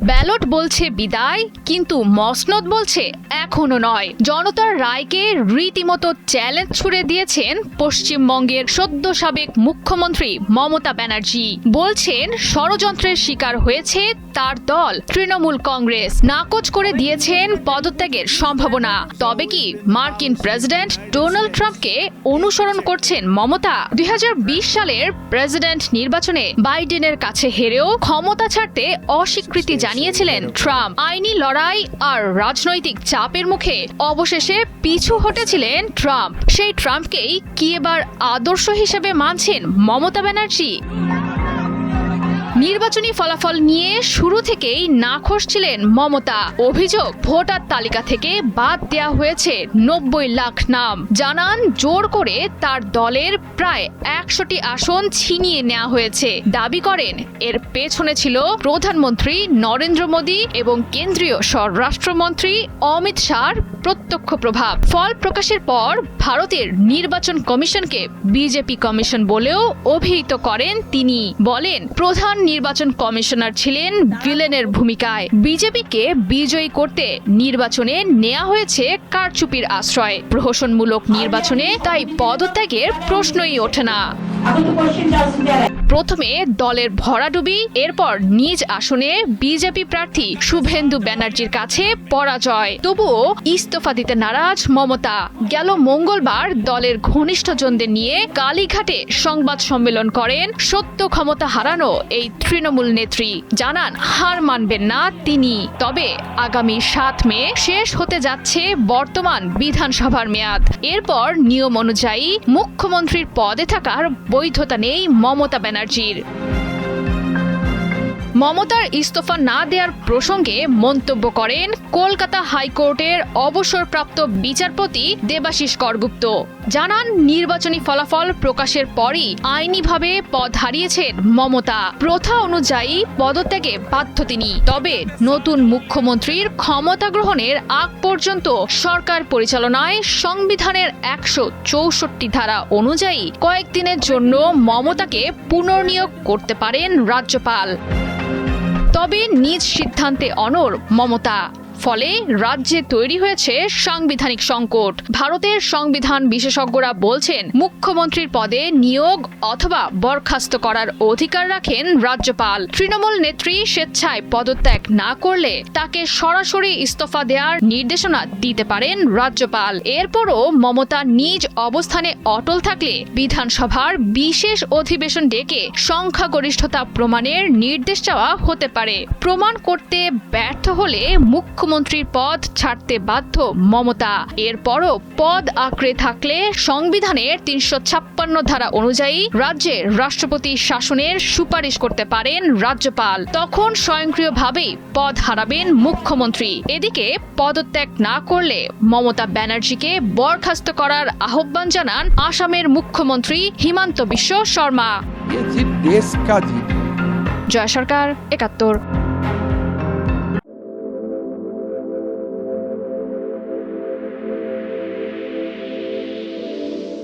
Ballot বলছে বিদায়, কিন্তু মসনদ বলছে এখনো নয়। জনতার রায়কে রীতিমতো চ্যালেঞ্জ ছুড়ে দিয়েছেন পশ্চিমবঙ্গের সদ্য সাবেক মুখ্যমন্ত্রী মমতা ব্যানার্জি। বলছেন ষড়যন্ত্রের শিকার হয়েছে তার দল তৃণমূল কংগ্রেস। নাকচ করে দিয়েছেন পদত্যাগের সম্ভাবনা। তবে কি মার্কিন প্রেসিডেন্ট ডোনাল্ড ট্রাম্পকে অনুসরণ করছেন মমতা? 2020 সালের প্রেসিডেন্ট নির্বাচনে বাইডেনের কাছে হেরেও ক্ষমতা ছাড়তে অস্বীকৃতি জানিয়েছিলেন ট্রাম্প। আইনি লড়াই আর রাজনৈতিক চাপের মুখে অবশেষে পিছু হটেছিলেন ট্রাম্প। সেই ট্রাম্পকেই কি এবার আদর্শ হিসেবে মানছেন মমতা ব্যানার্জি? নির্বাচনী ফলাফল নিয়ে শুরু থেকেই নাখোশ ছিলেন মমতা। অভিযোগ, ভোটার তালিকা থেকে বাদ দেওয়া হয়েছে 90 লাখ নাম। জানান, জোর করে তার দলের প্রায় 100টি আসন ছিনিয়ে নেওয়া হয়েছে। দাবি করেন এর পেছনে ছিল প্রধানমন্ত্রী নরেন্দ্র মোদী এবং কেন্দ্রীয় স্বরাষ্ট্রমন্ত্রী অমিত শাহর প্রত্যক্ষ প্রভাব। ফল প্রকাশের পর ভারতের নির্বাচন কমিশনকে বিজেপি কমিশন বলেও অভিহিত করেন তিনি। বলেন, প্রধান নির্বাচন কমিশনার ছিলেন ভিলেনের ভূমিকায়। বিজেপিকে বিজয়ী করতে নির্বাচনে নেওয়া হয়েছে কারচুপির আশ্রয়। প্রহসনমূলক নির্বাচনে তাই পদত্যাগের প্রশ্নই ওঠে না। প্রথমে দলের ভরাডুবি, এরপর নিজ আসনে বিজেপি প্রার্থী শুভেন্দু ব্যানার্জির কাছে পরাজয়। তবুও ইস্তফা দিতে নারাজ মমতা। গেল মঙ্গলবার দলের ঘনিষ্ঠজনদের নিয়ে কালীঘাটে সংবাদ সম্মেলন করেন সত্য ক্ষমতা হারানো এই তৃণমূল নেত্রী। জানান, হার মানবেন না তিনি। তবে আগামী 7 মে শেষ হতে যাচ্ছে বর্তমান বিধানসভার মেয়াদ। এরপর নিয়ম অনুযায়ী মুখ্যমন্ত্রীর পদে থাকার বৈধতা নেই মমতা ব্যানার্জির। মমতার ইস্তফা না দেওয়ার প্রসঙ্গে মন্তব্য করেন কলকাতা হাইকোর্টের অবসরপ্রাপ্ত বিচারপতি দেবাশিস করগুপ্ত। জানান, নির্বাচনী ফলাফল প্রকাশের পরই আইনিভাবে পদ হারিয়েছেন মমতা। প্রথা অনুযায়ী পদত্যাগে বাধ্য তিনি। তবে নতুন মুখ্যমন্ত্রীর ক্ষমতা গ্রহণের আগ পর্যন্ত সরকার পরিচালনায় সংবিধানের 164 ধারা অনুযায়ী কয়েকদিনের জন্য মমতাকে পুনর্নিয়োগ করতে পারেন রাজ্যপাল। তবে নিজ সিদ্ধান্তে অনড় মমতা। ফলে রাজ্যে তৈরি হয়েছে সাংবিধানিক সংকট। ভারতের সংবিধান বিশেষজ্ঞরা বলছেন, মুখ্যমন্ত্রীর পদে নিয়োগ অথবা বরখাস্ত করার অধিকার রাখেন রাজ্যপাল। তৃণমূল নেত্রী স্বেচ্ছায় পদত্যাগ না করলে তাকে সরাসরি ইস্তফা দেওয়ার নির্দেশনা দিতে পারেন রাজ্যপাল। এরপরও মমতা নিজ অবস্থানে অটল থাকলে বিধানসভার বিশেষ অধিবেশন ডেকে সংখ্যাগরিষ্ঠতা প্রমাণের নির্দেশ চাওয়া হতে পারে। প্রমাণ করতে ব্যর্থ হলে মুখ্যমন্ত্রীর পদ ছাড়তে বাধ্য মমতা। এরপরও পদ আঁকড়ে থাকলে সংবিধানের 356 ধারা অনুযায়ী রাজ্যে রাষ্ট্রপতি শাসনের সুপারিশ করতে পারেন রাজ্যপাল। তখন স্বয়ংক্রিয়ভাবেই পদ হারাবেন মুখ্যমন্ত্রী। এদিকে পদত্যাগ না করলে মমতা ব্যানার্জিকে বরখাস্ত করার আহ্বান জানান আসামের মুখ্যমন্ত্রী হিমন্ত বিশ্ব শর্মা। দেশ কা জয় সরকার, 71।